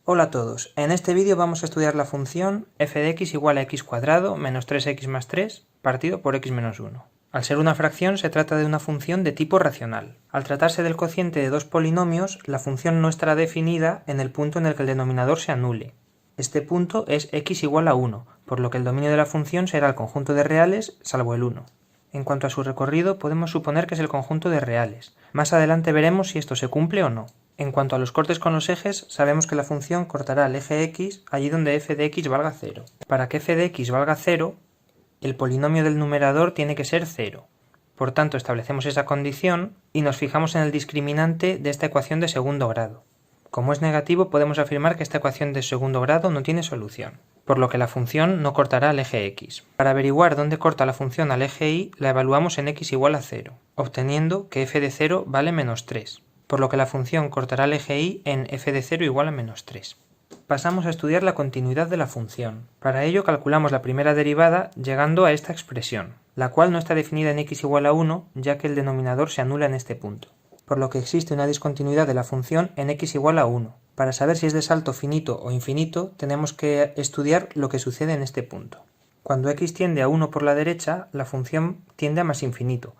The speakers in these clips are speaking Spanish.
Hola a todos, en este vídeo vamos a estudiar la función f de x igual a x cuadrado menos 3x más 3 partido por x menos 1. Al ser una fracción se trata de una función de tipo racional. Al tratarse del cociente de dos polinomios, la función no estará definida en el punto en el que el denominador se anule. Este punto es x igual a 1, por lo que el dominio de la función será el conjunto de reales salvo el 1. En cuanto a su recorrido, podemos suponer que es el conjunto de reales. Más adelante veremos si esto se cumple o no. En cuanto a los cortes con los ejes, sabemos que la función cortará el eje x allí donde f de x valga 0. Para que f de x valga 0, el polinomio del numerador tiene que ser 0. Por tanto, establecemos esa condición y nos fijamos en el discriminante de esta ecuación de segundo grado. Como es negativo, podemos afirmar que esta ecuación de segundo grado no tiene solución, por lo que la función no cortará al eje x. Para averiguar dónde corta la función al eje y, la evaluamos en x igual a 0, obteniendo que f de 0 vale menos 3. Por lo que la función cortará el eje y en f de 0 igual a menos 3. Pasamos a estudiar la continuidad de la función. Para ello calculamos la primera derivada llegando a esta expresión, la cual no está definida en x igual a 1 ya que el denominador se anula en este punto, por lo que existe una discontinuidad de la función en x igual a 1. Para saber si es de salto finito o infinito tenemos que estudiar lo que sucede en este punto. Cuando x tiende a 1 por la derecha, la función tiende a más infinito,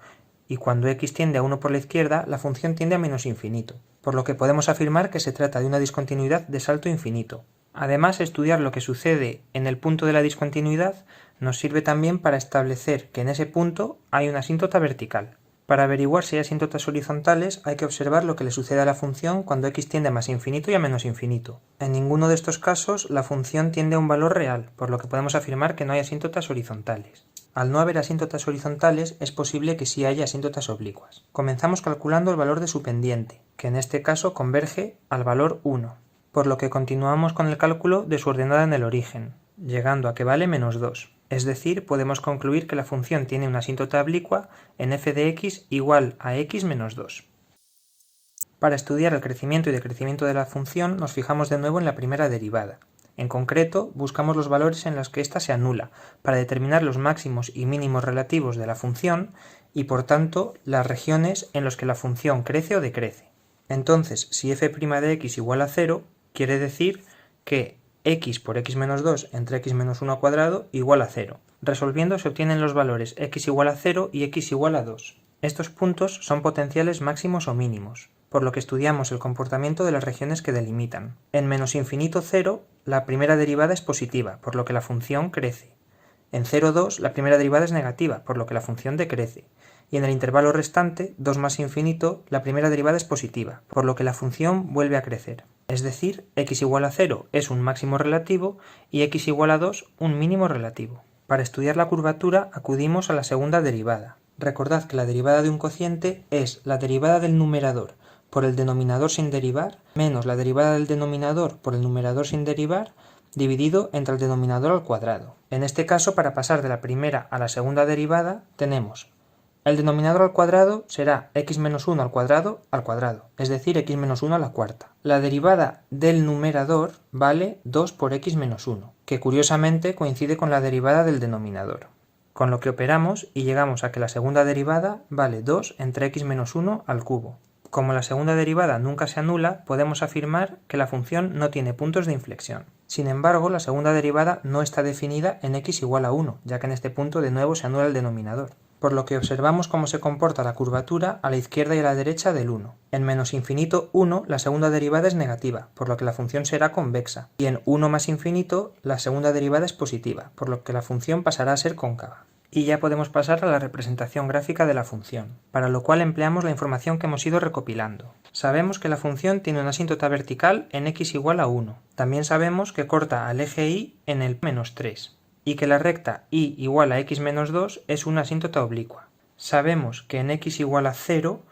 y cuando x tiende a 1 por la izquierda, la función tiende a menos infinito, por lo que podemos afirmar que se trata de una discontinuidad de salto infinito. Además, estudiar lo que sucede en el punto de la discontinuidad nos sirve también para establecer que en ese punto hay una asíntota vertical. Para averiguar si hay asíntotas horizontales hay que observar lo que le sucede a la función cuando x tiende a más infinito y a menos infinito. En ninguno de estos casos la función tiende a un valor real, por lo que podemos afirmar que no hay asíntotas horizontales. Al no haber asíntotas horizontales, es posible que sí haya asíntotas oblicuas. Comenzamos calculando el valor de su pendiente, que en este caso converge al valor 1, por lo que continuamos con el cálculo de su ordenada en el origen, llegando a que vale menos 2. Es decir, podemos concluir que la función tiene una asíntota oblicua en f de x igual a x menos 2. Para estudiar el crecimiento y decrecimiento de la función, nos fijamos de nuevo en la primera derivada. En concreto, buscamos los valores en los que ésta se anula, para determinar los máximos y mínimos relativos de la función y, por tanto, las regiones en las que la función crece o decrece. Entonces, si f' de x igual a 0, quiere decir que x por x menos 2 entre x menos 1 al cuadrado igual a 0. Resolviendo se obtienen los valores x igual a 0 y x igual a 2. Estos puntos son potenciales máximos o mínimos, por lo que estudiamos el comportamiento de las regiones que delimitan. En menos infinito 0, la primera derivada es positiva, por lo que la función crece. En 0, 2, la primera derivada es negativa, por lo que la función decrece. Y en el intervalo restante, 2 más infinito, la primera derivada es positiva, por lo que la función vuelve a crecer. Es decir, x igual a 0 es un máximo relativo y x igual a 2 un mínimo relativo. Para estudiar la curvatura acudimos a la segunda derivada. Recordad que la derivada de un cociente es la derivada del numerador por el denominador sin derivar menos la derivada del denominador por el numerador sin derivar dividido entre el denominador al cuadrado. En este caso, para pasar de la primera a la segunda derivada, tenemos el denominador al cuadrado será x menos 1 al cuadrado, es decir, x menos 1 a la cuarta. La derivada del numerador vale 2 por x menos 1, que curiosamente coincide con la derivada del denominador. Con lo que operamos y llegamos a que la segunda derivada vale 2 entre x menos 1 al cubo. Como la segunda derivada nunca se anula, podemos afirmar que la función no tiene puntos de inflexión. Sin embargo, la segunda derivada no está definida en x igual a 1, ya que en este punto de nuevo se anula el denominador, por lo que observamos cómo se comporta la curvatura a la izquierda y a la derecha del 1. En menos infinito 1 la segunda derivada es negativa, por lo que la función será convexa, y en 1 más infinito la segunda derivada es positiva, por lo que la función pasará a ser cóncava. Y ya podemos pasar a la representación gráfica de la función, para lo cual empleamos la información que hemos ido recopilando. Sabemos que la función tiene una asíntota vertical en x igual a 1. También sabemos que corta al eje y en el menos 3. Y que la recta y igual a x menos 2 es una asíntota oblicua. Sabemos que en x igual a 0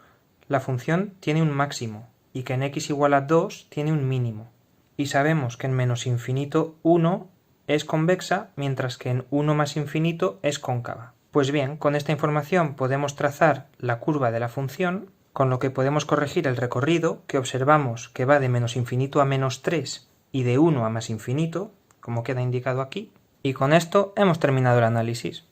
la función tiene un máximo y que en x igual a 2 tiene un mínimo. Y sabemos que en menos infinito 1 es convexa, mientras que en 1 más infinito es cóncava. Pues bien, con esta información podemos trazar la curva de la función, con lo que podemos corregir el recorrido, que observamos que va de menos infinito a menos 3 y de 1 a más infinito, como queda indicado aquí. Y con esto hemos terminado el análisis.